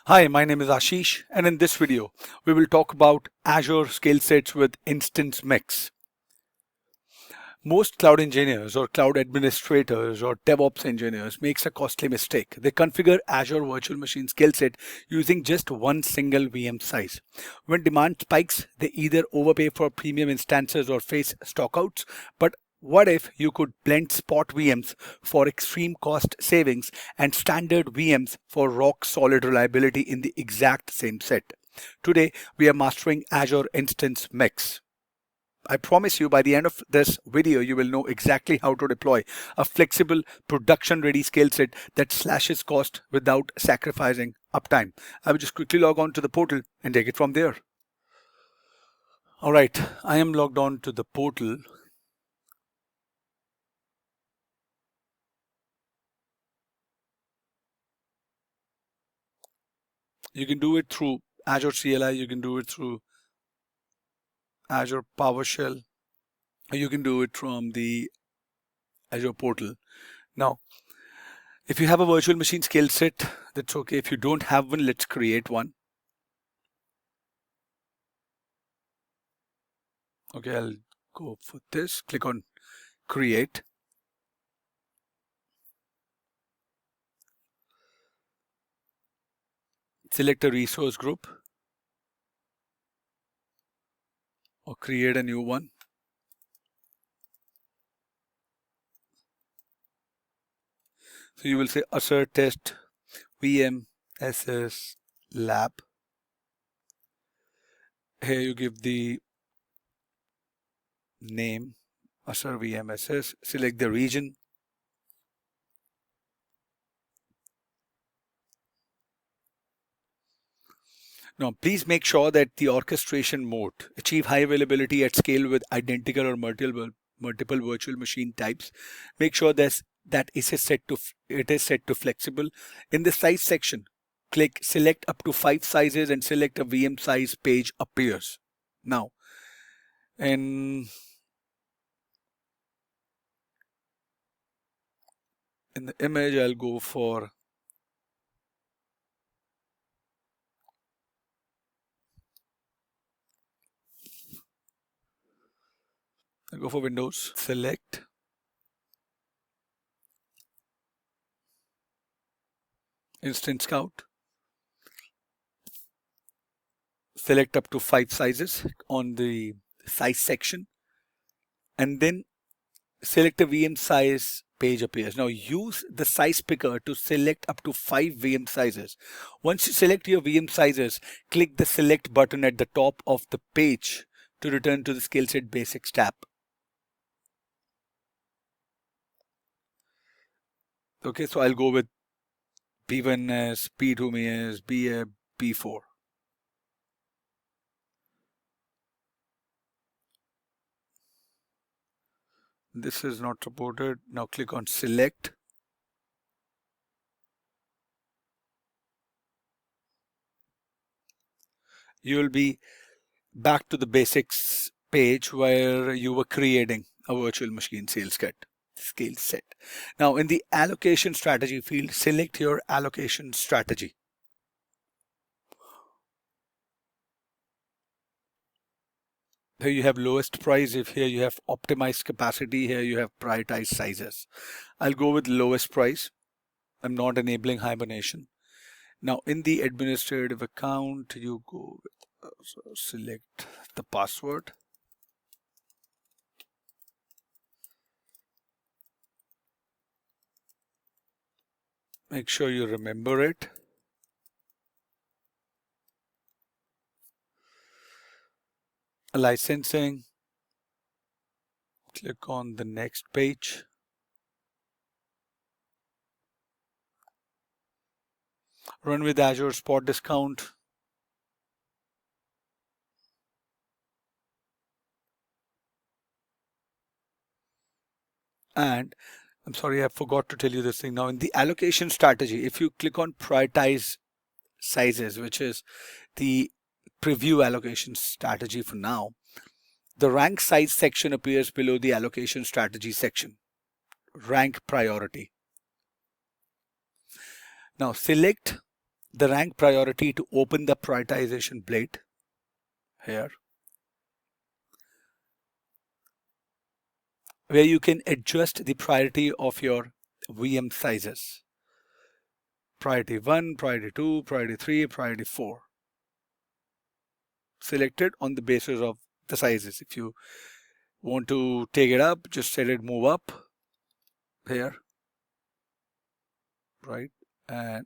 Hi, my name is Ashish, and in this video, we will talk about Azure skill sets with instance mix. Most cloud engineers or cloud administrators or DevOps engineers makes a costly mistake. They configure Azure virtual machine skill set using just one single VM size. When demand spikes, they either overpay for premium instances or face stockouts. But what if you could blend spot VMs for extreme cost savings and standard VMs for rock solid reliability in the exact same set? Today, we are mastering Azure Instance Mix. I promise you by the end of this video, you will know exactly how to deploy a flexible production ready skill set that slashes cost without sacrificing uptime. I will just quickly log on to the portal and take it from there. All right, I am logged on to the portal. You can do it through Azure CLI, you can do it through Azure PowerShell, or you can do it from the Azure portal. Now, if you have a virtual machine skill set, that's okay. If you don't have one, let's create one. Okay, I'll go for this. Click on create. Select a resource group or create a new one. So you will say ASAR test VM SS lab. Here you give the name ASAR VM SS. Select the region. Now, please make sure that the orchestration mode achieve high availability at scale with identical or multiple virtual machine types. Make sure that it is set to flexible. In the size section, click select up to 5 sizes and select a VM size page appears. Now, in the image, I'll go for Windows. Select Instance Count. Select up to 5 sizes on the size section, and then select a VM size page appears. Now use the size picker to select up to 5 VM sizes. Once you select your VM sizes, click the select button at the top of the page to return to the skill set basics tab. Okay, so I'll go with P1S, P2S, B1, P4. This is not supported. Now click on select. You will be back to the basics page where you were creating a virtual machine skill set. Now in the allocation strategy field, select your allocation strategy. Here you have lowest price. If here you have optimized capacity, here you have prioritized sizes. I'll go with lowest price. I'm not enabling hibernation. Now in the administrative account, you go with, select the password. Make sure you remember it. Licensing. Click on the next page. Run with Azure Spot Discount. And I'm sorry, I forgot to tell you this thing. Now in the allocation strategy, if you click on prioritize sizes, which is the preview allocation strategy for now, the rank size section appears below the allocation strategy section. Rank priority. Now select the rank priority to open the prioritization blade here, where you can adjust the priority of your VM sizes. Priority 1, priority 2, priority 3, priority 4. Selected on the basis of the sizes. If you want to take it up, just set it move up here, right? And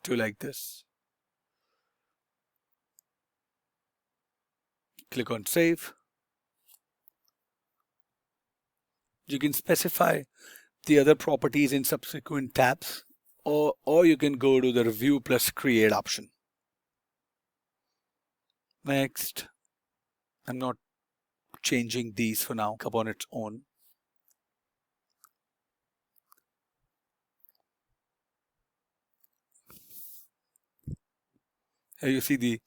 do like this. Click on save. You can specify the other properties in subsequent tabs, or you can go to the review plus create option. Next, I'm not changing these for now, up on its own. Here you see the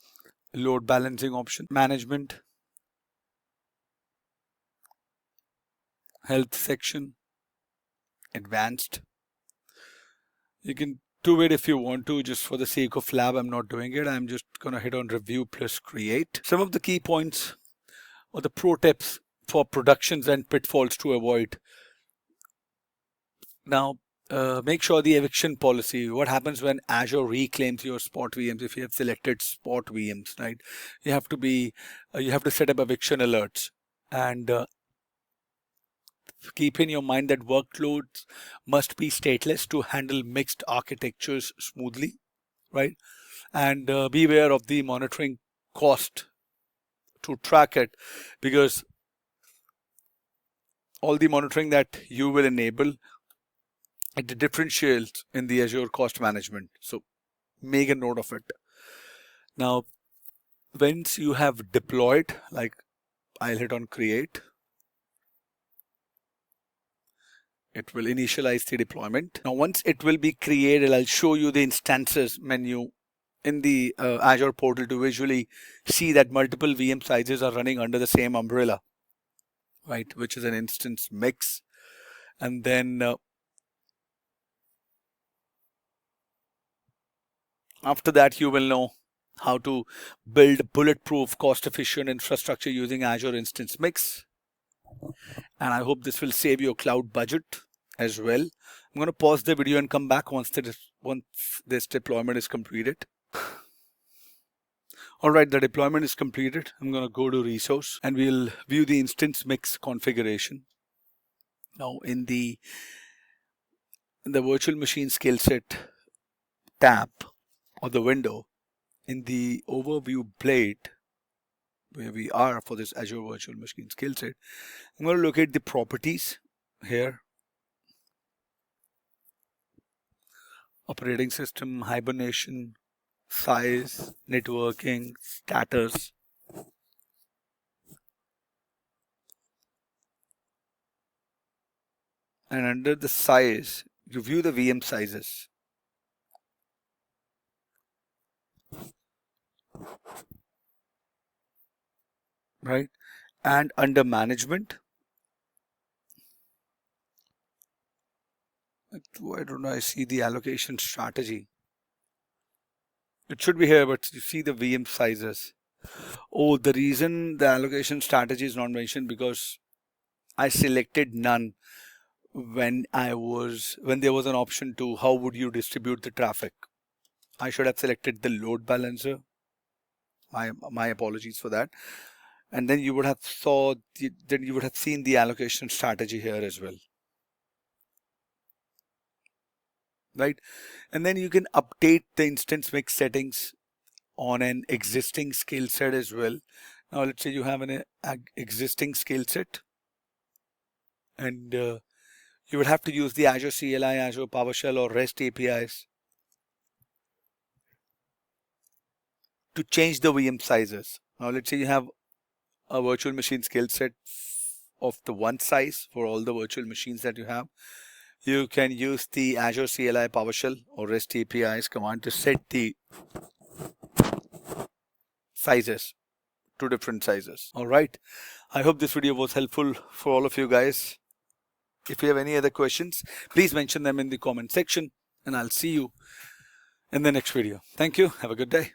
load balancing option, management, health section, advanced. You can do it if you want to. Just for the sake of lab, I'm not doing it. I'm just gonna hit on review plus create. Some of the key points or the pro tips for productions and pitfalls to avoid. Now, make sure the eviction policy. What happens when Azure reclaims your spot VMs? If you have selected spot VMs, right? You have to set up eviction alerts, and keep in your mind that workloads must be stateless to handle mixed architectures smoothly, right? And beware of the monitoring cost to track it, because all the monitoring that you will enable, it differentiates in the Azure cost management. So make a note of it. Now, once you have deployed, like I'll hit on create, it will initialize the deployment. Now, once it will be created, I'll show you the instances menu in the Azure portal to visually see that multiple VM sizes are running under the same umbrella, right? Which is an instance mix. And then after that, you will know how to build bulletproof, cost-efficient infrastructure using Azure Instance Mix. And I hope this will save your cloud budget as well. I'm going to pause the video and come back once this deployment is completed. All right, the deployment is completed. I'm going to go to resource and we'll view the instance mix configuration. Now in the virtual machine skill set tab or the window, in the overview blade where we are for this Azure virtual machine skill set, I'm going to locate the properties here. Operating system, hibernation, size, networking, status. And under the size, you view the VM sizes. Right? And under management, why don't I see the allocation strategy? It should be here, but you see the VM sizes. Oh, the reason the allocation strategy is not mentioned because I selected none when there was an option to how would you distribute the traffic. I should have selected the load balancer. My apologies for that. And then you would have seen the allocation strategy here as well. Right? And then you can update the instance mix settings on an existing skill set as well. Now let's say you have an existing skill set and you would have to use the Azure CLI, Azure PowerShell or REST APIs to change the VM sizes. Now let's say you have a virtual machine skill set of the one size for all the virtual machines that you have. You can use the Azure CLI PowerShell or REST APIs command to set the sizes to different sizes. All right. I hope this video was helpful for all of you guys. If you have any other questions, please mention them in the comment section, and I'll see you in the next video. Thank you. Have a good day.